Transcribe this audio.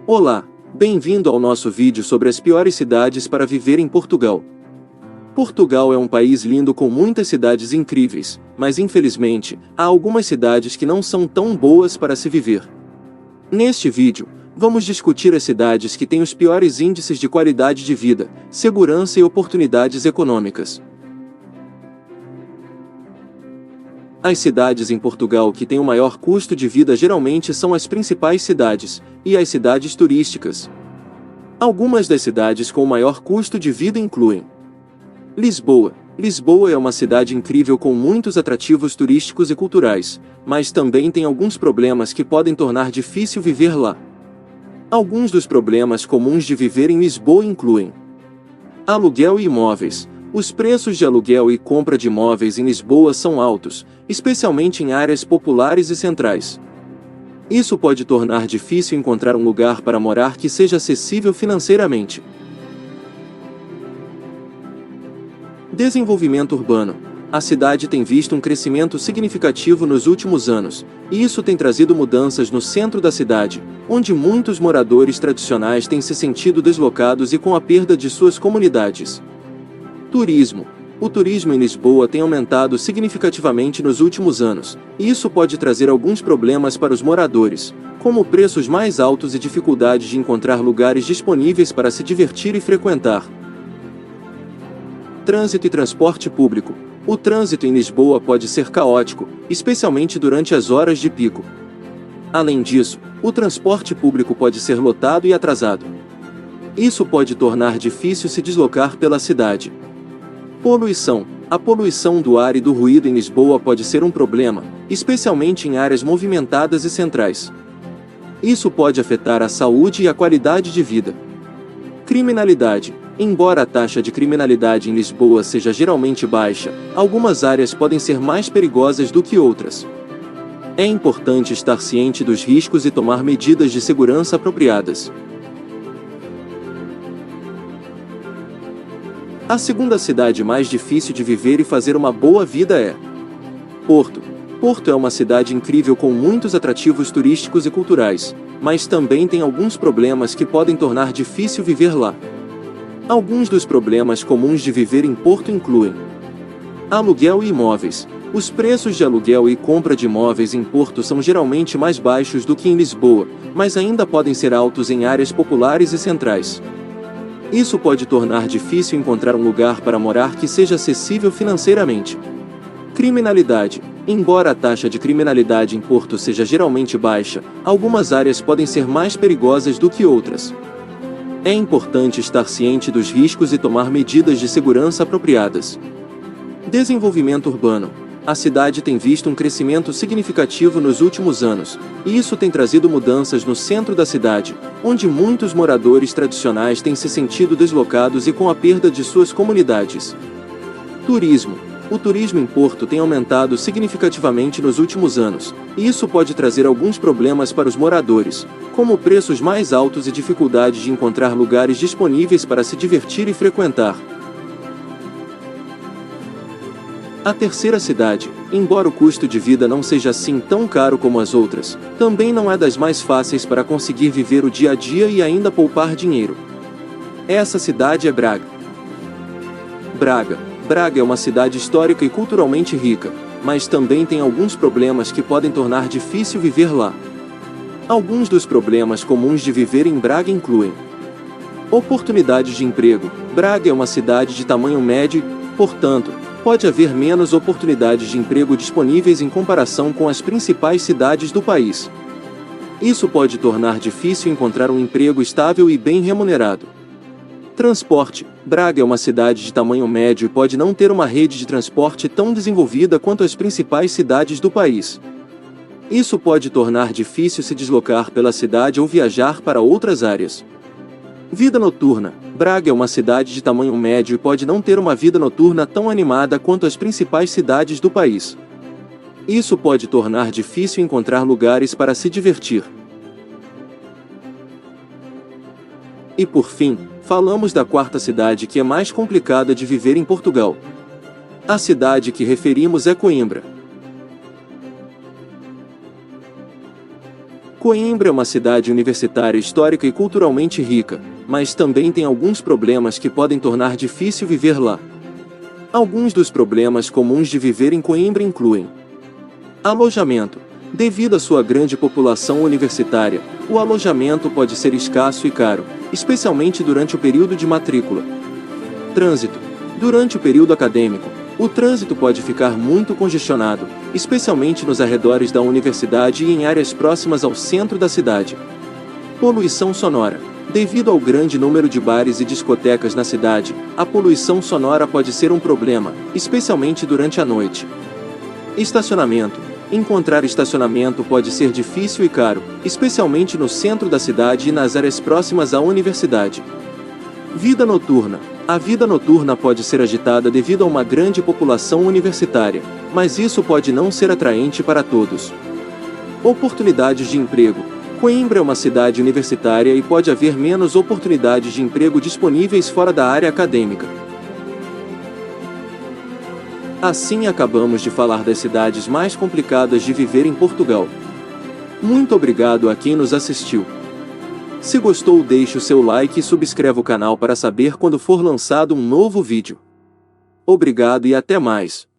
Olá, bem-vindo ao nosso vídeo sobre as piores cidades para viver em Portugal. Portugal é um país lindo com muitas cidades incríveis, mas infelizmente, há algumas cidades que não são tão boas para se viver. Neste vídeo, vamos discutir as cidades que têm os piores índices de qualidade de vida, segurança e oportunidades econômicas. As cidades em Portugal que têm o maior custo de vida geralmente são as principais cidades, e as cidades turísticas. Algumas das cidades com o maior custo de vida incluem Lisboa. Lisboa é uma cidade incrível com muitos atrativos turísticos e culturais, mas também tem alguns problemas que podem tornar difícil viver lá. Alguns dos problemas comuns de viver em Lisboa incluem aluguel e imóveis. Os preços de aluguel e compra de imóveis em Lisboa são altos, especialmente em áreas populares e centrais. Isso pode tornar difícil encontrar um lugar para morar que seja acessível financeiramente. Desenvolvimento urbano. A cidade tem visto um crescimento significativo nos últimos anos, e isso tem trazido mudanças no centro da cidade, onde muitos moradores tradicionais têm se sentido deslocados e com a perda de suas comunidades. Turismo. O turismo em Lisboa tem aumentado significativamente nos últimos anos, e isso pode trazer alguns problemas para os moradores, como preços mais altos e dificuldade de encontrar lugares disponíveis para se divertir e frequentar. Trânsito e transporte público. O trânsito em Lisboa pode ser caótico, especialmente durante as horas de pico. Além disso, o transporte público pode ser lotado e atrasado. Isso pode tornar difícil se deslocar pela cidade. Poluição. A poluição do ar e do ruído em Lisboa pode ser um problema, especialmente em áreas movimentadas e centrais. Isso pode afetar a saúde e a qualidade de vida. Criminalidade. Embora a taxa de criminalidade em Lisboa seja geralmente baixa, algumas áreas podem ser mais perigosas do que outras. É importante estar ciente dos riscos e tomar medidas de segurança apropriadas. A segunda cidade mais difícil de viver e fazer uma boa vida é Porto. Porto é uma cidade incrível com muitos atrativos turísticos e culturais, mas também tem alguns problemas que podem tornar difícil viver lá. Alguns dos problemas comuns de viver em Porto incluem aluguel e imóveis. Os preços de aluguel e compra de imóveis em Porto são geralmente mais baixos do que em Lisboa, mas ainda podem ser altos em áreas populares e centrais. Isso pode tornar difícil encontrar um lugar para morar que seja acessível financeiramente. Criminalidade. Embora a taxa de criminalidade em Porto seja geralmente baixa, algumas áreas podem ser mais perigosas do que outras. É importante estar ciente dos riscos e tomar medidas de segurança apropriadas. Desenvolvimento urbano. A cidade tem visto um crescimento significativo nos últimos anos, e isso tem trazido mudanças no centro da cidade, onde muitos moradores tradicionais têm se sentido deslocados e com a perda de suas comunidades. Turismo. O turismo em Porto tem aumentado significativamente nos últimos anos, e isso pode trazer alguns problemas para os moradores, como preços mais altos e dificuldade de encontrar lugares disponíveis para se divertir e frequentar. A terceira cidade, embora o custo de vida não seja assim tão caro como as outras, também não é das mais fáceis para conseguir viver o dia a dia e ainda poupar dinheiro. Essa cidade é Braga. Braga é uma cidade histórica e culturalmente rica, mas também tem alguns problemas que podem tornar difícil viver lá. Alguns dos problemas comuns de viver em Braga incluem oportunidades de emprego. Braga é uma cidade de tamanho médio e, portanto, pode haver menos oportunidades de emprego disponíveis em comparação com as principais cidades do país. Isso pode tornar difícil encontrar um emprego estável e bem remunerado. Transporte. Braga é uma cidade de tamanho médio e pode não ter uma rede de transporte tão desenvolvida quanto as principais cidades do país. Isso pode tornar difícil se deslocar pela cidade ou viajar para outras áreas. Vida noturna. Braga é uma cidade de tamanho médio e pode não ter uma vida noturna tão animada quanto as principais cidades do país. Isso pode tornar difícil encontrar lugares para se divertir. E por fim, falamos da quarta cidade que é mais complicada de viver em Portugal. A cidade que referimos é Coimbra. Coimbra é uma cidade universitária histórica e culturalmente rica, mas também tem alguns problemas que podem tornar difícil viver lá. Alguns dos problemas comuns de viver em Coimbra incluem: alojamento. Devido à sua grande população universitária, o alojamento pode ser escasso e caro, especialmente durante o período de matrícula. Trânsito. Durante o período acadêmico, o trânsito pode ficar muito congestionado, especialmente nos arredores da universidade e em áreas próximas ao centro da cidade. Poluição sonora. Devido ao grande número de bares e discotecas na cidade, a poluição sonora pode ser um problema, especialmente durante a noite. Estacionamento. Encontrar estacionamento pode ser difícil e caro, especialmente no centro da cidade e nas áreas próximas à universidade. Vida noturna. A vida noturna pode ser agitada devido a uma grande população universitária, mas isso pode não ser atraente para todos. Oportunidades de emprego. Coimbra é uma cidade universitária e pode haver menos oportunidades de emprego disponíveis fora da área acadêmica. Assim acabamos de falar das cidades mais complicadas de viver em Portugal. Muito obrigado a quem nos assistiu. Se gostou, deixe o seu like e subscreva o canal para saber quando for lançado um novo vídeo. Obrigado e até mais.